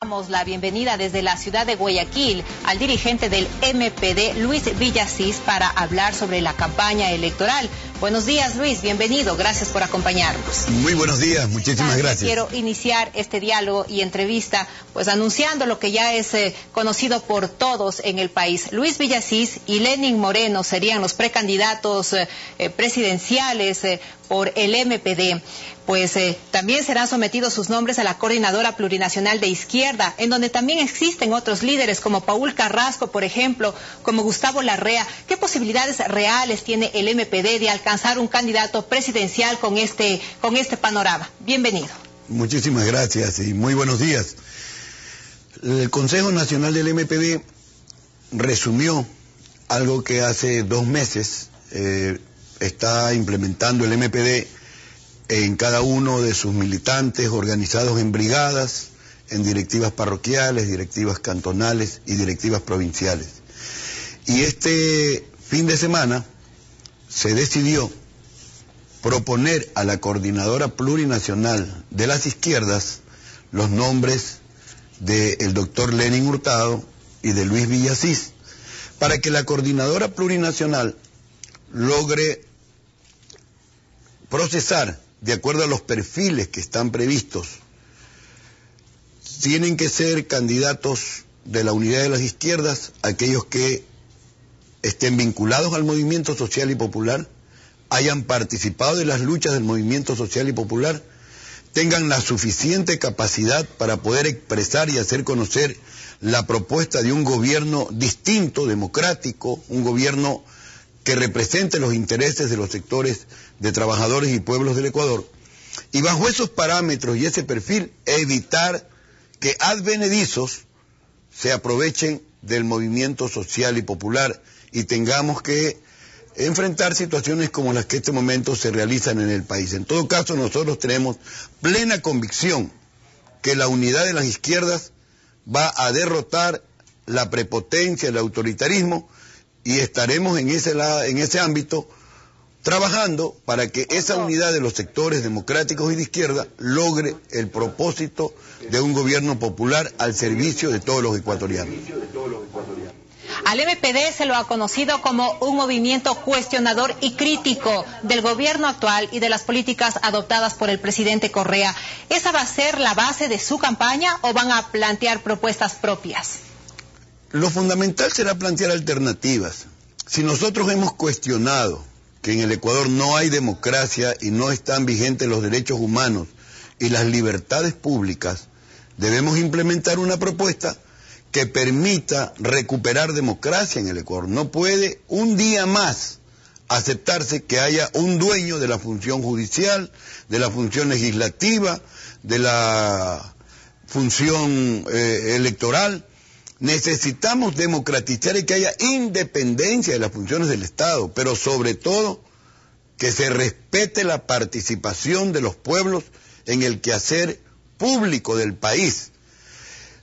Damos la bienvenida desde la ciudad de Guayaquil al dirigente del MPD, Luis Villasís, para hablar sobre la campaña electoral. Buenos días, Luis, bienvenido, gracias por acompañarnos. Muy buenos días, muchísimas gracias. Quiero iniciar este diálogo y entrevista pues anunciando lo que ya es conocido por todos en el país. Luis Villasís y Lenín Moreno serían los precandidatos presidenciales por el MPD. Pues también serán sometidos sus nombres a la Coordinadora Plurinacional de Izquierda, en donde también existen otros líderes como Paul Carrasco, por ejemplo, como Gustavo Larrea. ¿Qué posibilidades reales tiene el MPD de alcanzar un candidato presidencial con este panorama? Bienvenido. Muchísimas gracias y muy buenos días. El Consejo Nacional del MPD resumió algo que hace 2 meses está implementando el MPD en cada uno de sus militantes organizados en brigadas, en directivas parroquiales, directivas cantonales y directivas provinciales. Y este fin de semana se decidió proponer a la Coordinadora Plurinacional de las Izquierdas los nombres del doctor Lenín Hurtado y de Luis Villasís, para que la Coordinadora Plurinacional logre procesar de acuerdo a los perfiles que están previstos. Tienen que ser candidatos de la unidad de las izquierdas, aquellos que estén vinculados al movimiento social y popular, hayan participado de las luchas del movimiento social y popular, tengan la suficiente capacidad para poder expresar y hacer conocer la propuesta de un gobierno distinto, democrático, un gobierno que represente los intereses de los sectores de trabajadores y pueblos del Ecuador, y bajo esos parámetros y ese perfil evitar que advenedizos se aprovechen del movimiento social y popular y tengamos que enfrentar situaciones como las que en este momento se realizan en el país. En todo caso, nosotros tenemos plena convicción que la unidad de las izquierdas va a derrotar la prepotencia, el autoritarismo, y estaremos en ese ámbito trabajando para que esa unidad de los sectores democráticos y de izquierda logre el propósito de un gobierno popular al servicio de todos los ecuatorianos. Al MPD se lo ha conocido como un movimiento cuestionador y crítico del gobierno actual y de las políticas adoptadas por el presidente Correa. ¿Esa va a ser la base de su campaña o van a plantear propuestas propias? Lo fundamental será plantear alternativas. Si nosotros hemos cuestionado que en el Ecuador no hay democracia y no están vigentes los derechos humanos y las libertades públicas, debemos implementar una propuesta que permita recuperar democracia en el Ecuador. No puede un día más aceptarse que haya un dueño de la función judicial, de la función legislativa, de la función electoral. Necesitamos democratizar y que haya independencia de las funciones del Estado, pero sobre todo que se respete la participación de los pueblos en el quehacer público del país.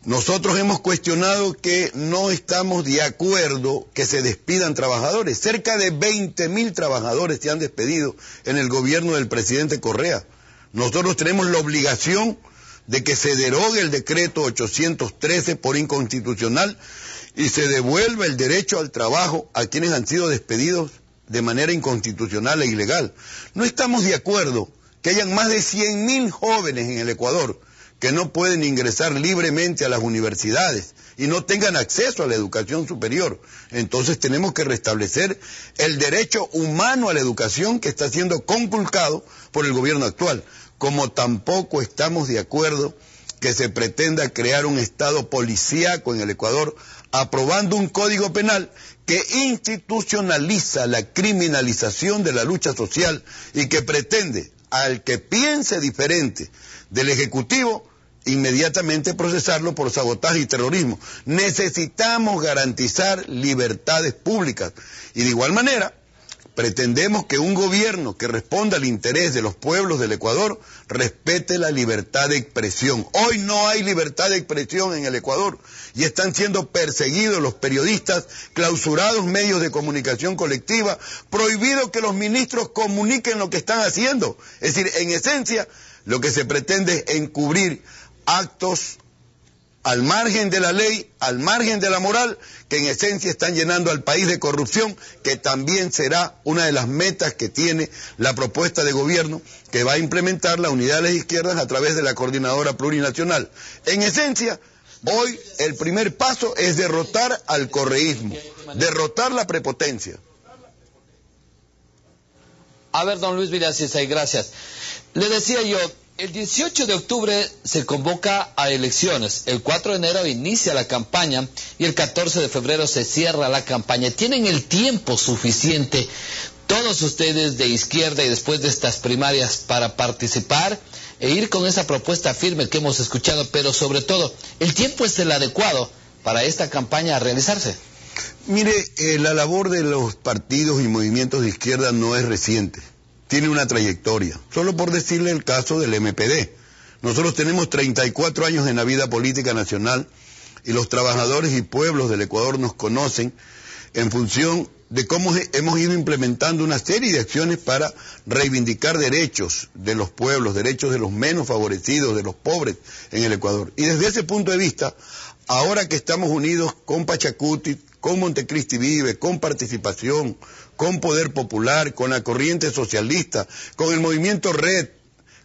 Nosotros hemos cuestionado que no estamos de acuerdo que se despidan trabajadores. Cerca de 20.000 trabajadores se han despedido en el gobierno del presidente Correa. Nosotros tenemos la obligación de que se derogue el decreto 813 por inconstitucional y se devuelva el derecho al trabajo a quienes han sido despedidos de manera inconstitucional e ilegal. No estamos de acuerdo que hayan más de 100.000 jóvenes en el Ecuador que no pueden ingresar libremente a las universidades y no tengan acceso a la educación superior. Entonces tenemos que restablecer el derecho humano a la educación que está siendo conculcado por el gobierno actual. Como tampoco estamos de acuerdo que se pretenda crear un Estado policíaco en el Ecuador, aprobando un código penal que institucionaliza la criminalización de la lucha social y que pretende al que piense diferente del Ejecutivo inmediatamente procesarlo por sabotaje y terrorismo. Necesitamos garantizar libertades públicas y de igual manera pretendemos que un gobierno que responda al interés de los pueblos del Ecuador respete la libertad de expresión. Hoy no hay libertad de expresión en el Ecuador y están siendo perseguidos los periodistas, clausurados medios de comunicación colectiva, prohibido que los ministros comuniquen lo que están haciendo. Es decir, en esencia, lo que se pretende es encubrir actos al margen de la ley, al margen de la moral, que en esencia están llenando al país de corrupción, que también será una de las metas que tiene la propuesta de gobierno que va a implementar la Unidad de las Izquierdas a través de la Coordinadora Plurinacional. En esencia, hoy el primer paso es derrotar al correísmo, derrotar la prepotencia. A ver, don Luis Villasís, gracias. Le decía yo, el 18 de octubre se convoca a elecciones, el 4 de enero inicia la campaña y el 14 de febrero se cierra la campaña. ¿Tienen el tiempo suficiente todos ustedes de izquierda y después de estas primarias para participar e ir con esa propuesta firme que hemos escuchado? Pero sobre todo, ¿el tiempo es el adecuado para esta campaña a realizarse? Mire, la labor de los partidos y movimientos de izquierda no es reciente. Tiene una trayectoria. Solo por decirle el caso del MPD. Nosotros tenemos 34 años en la vida política nacional y los trabajadores y pueblos del Ecuador nos conocen en función de cómo hemos ido implementando una serie de acciones para reivindicar derechos de los pueblos, derechos de los menos favorecidos, de los pobres en el Ecuador. Y desde ese punto de vista, ahora que estamos unidos con Pachacuti, con Montecristi Vive, con Participación, con Poder Popular, con la corriente socialista, con el movimiento Red,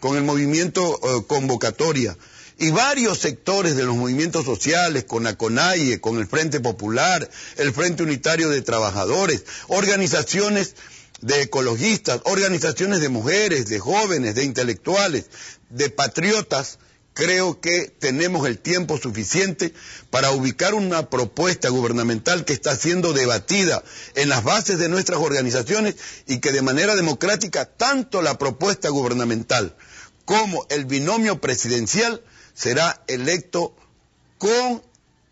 con el movimiento Convocatoria, y varios sectores de los movimientos sociales, con la CONAIE, con el Frente Popular, el Frente Unitario de Trabajadores, organizaciones de ecologistas, organizaciones de mujeres, de jóvenes, de intelectuales, de patriotas. Creo que tenemos el tiempo suficiente para ubicar una propuesta gubernamental que está siendo debatida en las bases de nuestras organizaciones y que de manera democrática tanto la propuesta gubernamental como el binomio presidencial será electo con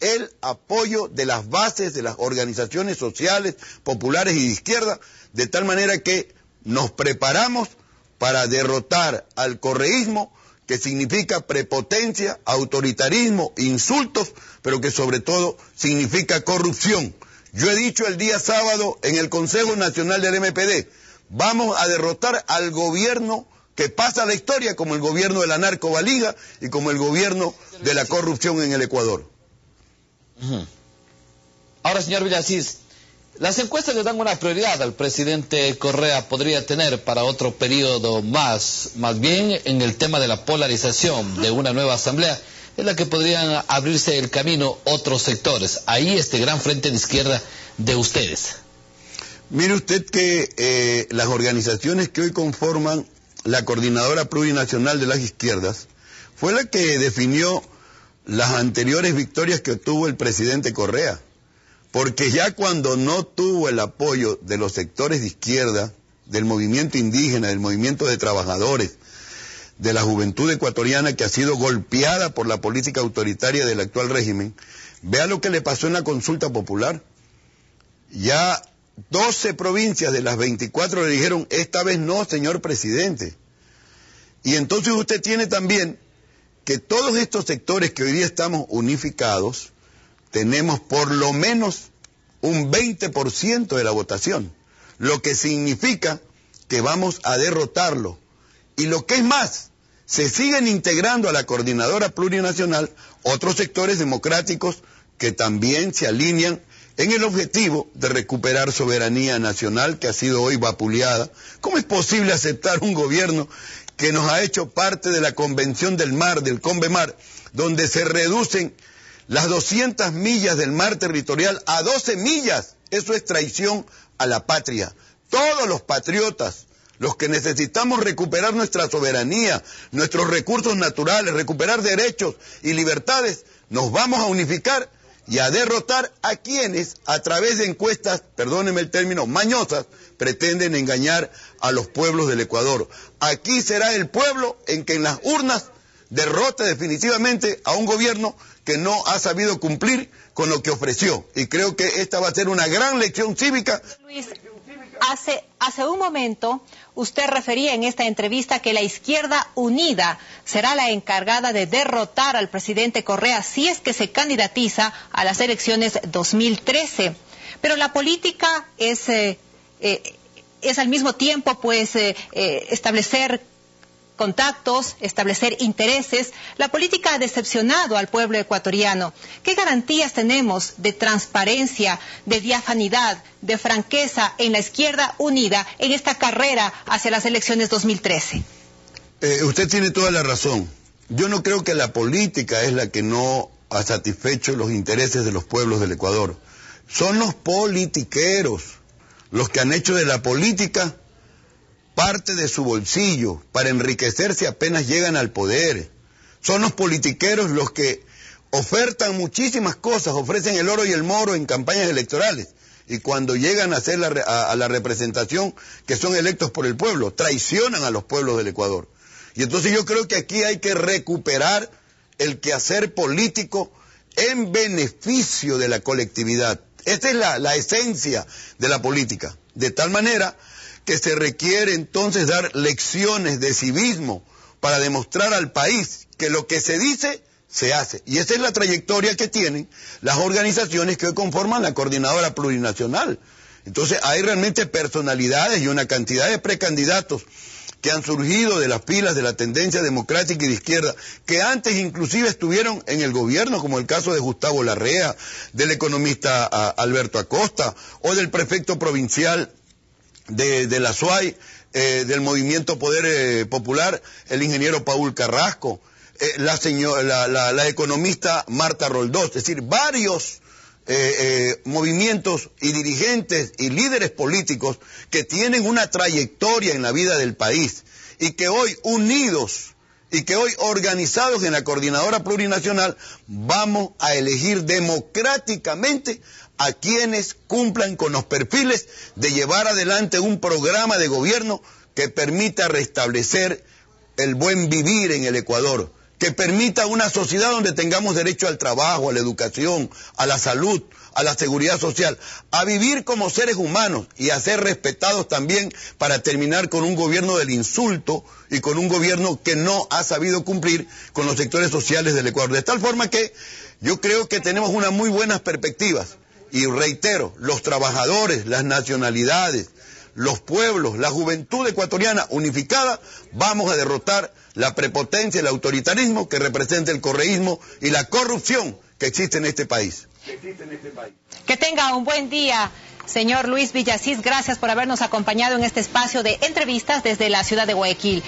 el apoyo de las bases de las organizaciones sociales, populares y de izquierda, de tal manera que nos preparamos para derrotar al correísmo, que significa prepotencia, autoritarismo, insultos, pero que sobre todo significa corrupción. Yo he dicho el día sábado en el Consejo Nacional del MPD, vamos a derrotar al gobierno que pasa a la historia como el gobierno de la narcovalija y como el gobierno de la corrupción en el Ecuador. Ahora, señor Villasís, las encuestas le dan una prioridad al presidente Correa, podría tener para otro periodo más bien en el tema de la polarización de una nueva asamblea, en la que podrían abrirse el camino otros sectores. Ahí este gran frente de izquierda de ustedes. Mire usted que las organizaciones que hoy conforman la Coordinadora Plurinacional de las Izquierdas fue la que definió las anteriores victorias que obtuvo el presidente Correa. Porque ya cuando no tuvo el apoyo de los sectores de izquierda, del movimiento indígena, del movimiento de trabajadores, de la juventud ecuatoriana que ha sido golpeada por la política autoritaria del actual régimen, vea lo que le pasó en la consulta popular. Ya 12 provincias de las 24 le dijeron, esta vez no, señor presidente. Y entonces usted tiene también que todos estos sectores que hoy día estamos unificados, tenemos por lo menos un 20% de la votación, lo que significa que vamos a derrotarlo. Y lo que es más, se siguen integrando a la Coordinadora Plurinacional otros sectores democráticos que también se alinean en el objetivo de recuperar soberanía nacional que ha sido hoy vapuleada. ¿Cómo es posible aceptar un gobierno que nos ha hecho parte de la Convención del Mar, del CONVEMAR, donde se reducen las 200 millas del mar territorial a 12 millas? Eso es traición a la patria. Todos los patriotas, los que necesitamos recuperar nuestra soberanía, nuestros recursos naturales, recuperar derechos y libertades, nos vamos a unificar y a derrotar a quienes, a través de encuestas, perdónenme el término, mañosas, pretenden engañar a los pueblos del Ecuador. Aquí será el pueblo en que en las urnas derrote definitivamente a un gobierno que no ha sabido cumplir con lo que ofreció. Y creo que esta va a ser una gran lección cívica. Luis, hace un momento usted refería en esta entrevista que la izquierda unida será la encargada de derrotar al presidente Correa si es que se candidatiza a las elecciones 2013. Pero la política es al mismo tiempo establecer contactos, establecer intereses, la política ha decepcionado al pueblo ecuatoriano. ¿Qué garantías tenemos de transparencia, de diafanidad, de franqueza en la izquierda unida en esta carrera hacia las elecciones 2013? Usted tiene toda la razón. Yo no creo que la política es la que no ha satisfecho los intereses de los pueblos del Ecuador. Son los politiqueros los que han hecho de la política parte de su bolsillo para enriquecerse apenas llegan al poder. Son los politiqueros los que ofertan muchísimas cosas, ofrecen el oro y el moro en campañas electorales. Y cuando llegan a hacer a la representación, que son electos por el pueblo, traicionan a los pueblos del Ecuador. Y entonces yo creo que aquí hay que recuperar el quehacer político en beneficio de la colectividad. Esta es la esencia de la política. De tal manera que se requiere entonces dar lecciones de civismo para demostrar al país que lo que se dice, se hace. Y esa es la trayectoria que tienen las organizaciones que hoy conforman la Coordinadora Plurinacional. Entonces hay realmente personalidades y una cantidad de precandidatos que han surgido de las filas de la tendencia democrática y de izquierda, que antes inclusive estuvieron en el gobierno, como el caso de Gustavo Larrea, del economista Alberto Acosta, o del prefecto provincial de la SUAY, del Movimiento Poder Popular, el ingeniero Paul Carrasco, la economista Marta Roldós, es decir, varios movimientos y dirigentes y líderes políticos que tienen una trayectoria en la vida del país y que hoy unidos y que hoy organizados en la Coordinadora Plurinacional vamos a elegir democráticamente a quienes cumplan con los perfiles de llevar adelante un programa de gobierno que permita restablecer el buen vivir en el Ecuador, que permita una sociedad donde tengamos derecho al trabajo, a la educación, a la salud, a la seguridad social, a vivir como seres humanos y a ser respetados también para terminar con un gobierno del insulto y con un gobierno que no ha sabido cumplir con los sectores sociales del Ecuador. De tal forma que yo creo que tenemos unas muy buenas perspectivas y reitero, los trabajadores, las nacionalidades, los pueblos, la juventud ecuatoriana unificada, vamos a derrotar la prepotencia, el autoritarismo que representa el correísmo y la corrupción que existe en este país. Que tenga un buen día, señor Luis Villasís. Gracias por habernos acompañado en este espacio de entrevistas desde la ciudad de Guayaquil.